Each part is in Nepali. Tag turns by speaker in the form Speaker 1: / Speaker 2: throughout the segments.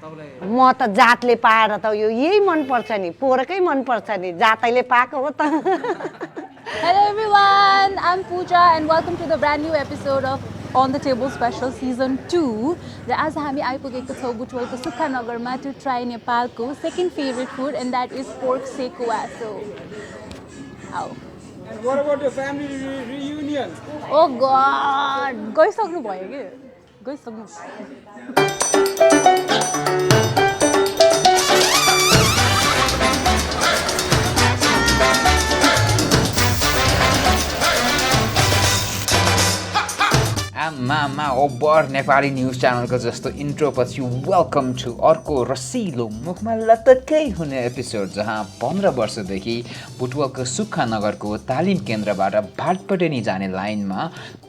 Speaker 1: म त जातले पाएर त यो यही मनपर्छ नि पोरकै मनपर्छ नि जातैले पाएको हो त
Speaker 2: Hello everyone, I'm Pooja and welcome to the brand new episode of On the Table Special Season 2. र आज हामी आइपुगेको छौँ बुटवलको सुक्खा नगरमा to try Nepalको second favorite food and that is pork sekuwa. So, Ao.
Speaker 3: And what about your family reunion?
Speaker 2: Oh God, गइसक्नु भयो के? गइसक्नु.
Speaker 4: आमा ओबर नेपाली न्युज च्यानलको जस्तो इन्ट्रो पछि वेलकम टु अर्को रसिलो मुखमा लतक्कै हुने एपिसोड जहाँ 15 वर्षदेखि बुटवलको सुक्खा नगरको तालिम केन्द्रबाट भाटपटेनी जाने लाइनमा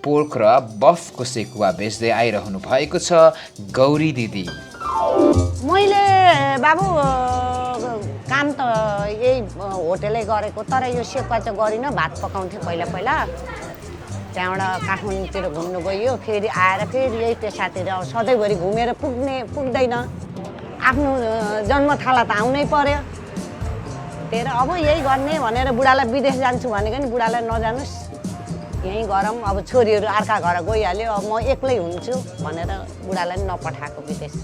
Speaker 4: पोर्क र बफको सेकुवा बेच्दै आइरहनु भएको छ गौरी दिदी।
Speaker 1: मैले बाबु काम त यही होटलै गरेको तर यो सेकुवा चाहिँ गरिन भात पकाउँथे पहिला त्यहाँबाट काठमाडौँतिर घुम्नु गयो फेरि आएर फेरि यही पेसातिर सधैँभरि घुमेर पुग्दैन आफ्नो जन्मथाला त आउनै पर्यो त्यही अब यही गर्ने भनेर बुढालाई विदेश जान्छु भनेको नि बुढालाई नजानुस् यहीँ गरौँ अब छोरीहरू अर्का घर गइहाल्यो अब म एक्लै हुन्छु भनेर बुढालाई नि नपठाएको विदेश।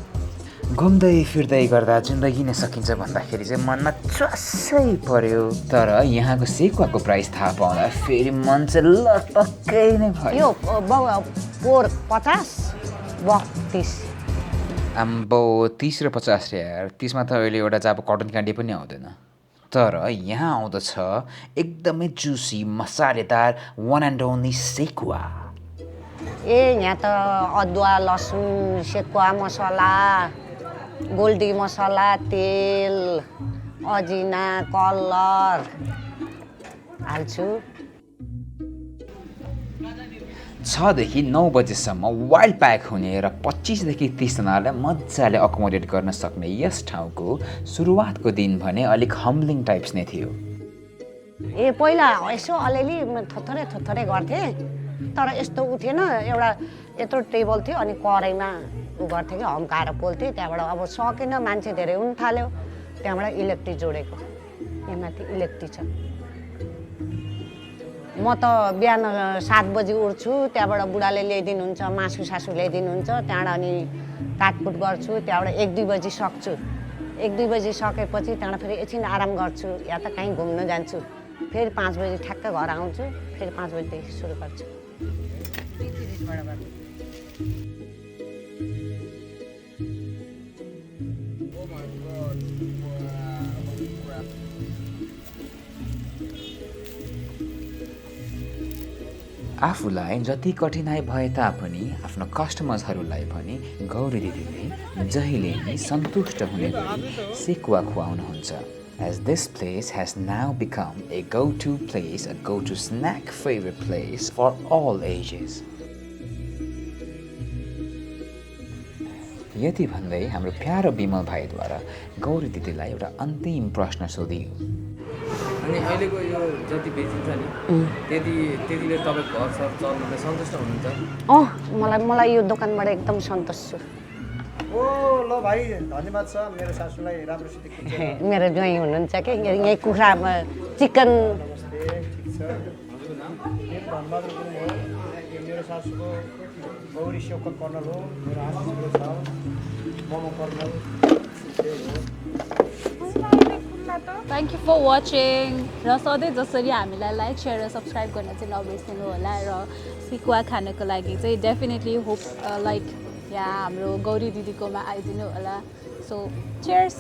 Speaker 4: घुम्दै फिर्दै गर्दा जिन्दगी नै सकिन्छ भन्दाखेरि चाहिँ मनमा चस्सै पर्यो तर यहाँको सेकुवाको प्राइस थाहा पाउँदा फेरि मन चाहिँ लटक्कै नै भयो।
Speaker 1: यो पोर्क 50 बफ 30
Speaker 4: आम्बो 30 र 50 रे यार 30 मा त अहिले एउटा चाहिँ अब कटन क्यान्डी पनि आउँदैन तर यहाँ आउँदछ एकदमै जुसी मसालेदार वान एन्ड ओन्ली सेकुवा।
Speaker 1: यहाँ त अदुवा लसुन सेकुवा मसला गोल्डी मसला तेल अजिना कलर हाल्छु।
Speaker 4: 6 देखि 9 बजेसम्म वाइल्ड प्याक हुने र 25 देखि 30 जनालाई मजाले अकोमोडेट गर्न सक्ने यस ठाउँको सुरुवातको दिन भने अलिक हम्बलिङ टाइप्स नै थियो।
Speaker 1: पहिला यसो अलिअलि थोथोरै गर्थेँ तर यस्तो उठेन एउटा यत्रो टेबल थियो अनि कराईमा गर्थेँ कि हम्काएर पोल्थेँ त्यहाँबाट अब सकेन मान्छे धेरै हुन थाल्यो त्यहाँबाट इलेक्ट्रिक जोडेको यहाँ माथि इलेक्ट्रिक छ। म त बिहान 7 बजी उठ्छु त्यहाँबाट बुढाले ल्याइदिनुहुन्छ मासु सासु ल्याइदिनुहुन्छ त्यहाँबाट अनि काटकुट गर्छु त्यहाँबाट 1-2 बजी सक्छु 1-2 बजी सकेपछि त्यहाँबाट फेरि एकछिन आराम गर्छु या त कहीँ घुम्न जान्छु फेरि 5 बजी ठ्याक्क घर आउँछु फेरि 5 बजीदेखि सुरु गर्छु।
Speaker 4: आफूलाई जति कठिनाइ भए तापनि आफ्नो कस्टमर्सहरूलाई पनि गौरी दिदीले जहिले नि सन्तुष्ट हुने गरी sekuwa खुवाउनुहुन्छ। As this place has now become a go-to place, a go-to snack favorite place for all ages. यति भन्दै हाम्रो प्यारो बिमल भाइद्वारा गौरी दिदीलाई एउटा अन्तिम प्रश्न सोधियो।
Speaker 5: अनि अहिलेको यो जति बेचिन्छ नि त्यतिले तपाईँ घर सर चल्नुलाई सन्तुष्ट हुनुहुन्छ?
Speaker 1: मलाई यो दोकानबाट एकदम सन्तुष्ट छु।
Speaker 3: ओ ल भाइ धन्यवाद छ मेरो सासूलाई राम्रोसित
Speaker 1: मेरो ज्वाइँ हुनुहुन्छ कि यही कुखुरा चिकन
Speaker 3: ठिक छ धन्यवाद मेरो सासूको गौरी सेवक कर्नल हो मेरो आशिषको छ मोमो कर्नल।
Speaker 2: Thank you for watching. र सधैँ जसरी हामीलाई लाइक सेयर र सब्सक्राइब गर्न चाहिँ नबिर्सिनु होला र सेकुवा खानको लागि चाहिँ डेफिनेटली होप लाइक यहाँ हाम्रो गौरी दिदीकोमा आइदिनु होला। So cheers.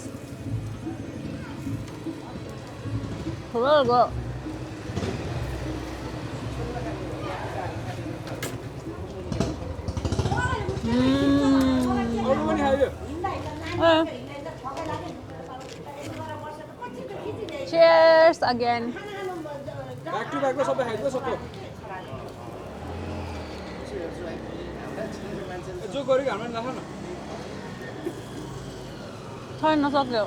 Speaker 2: Cheers again.
Speaker 3: Back to back सबै खाइदियो सबै जो गरी घरमा राख न
Speaker 2: छैन सक्यो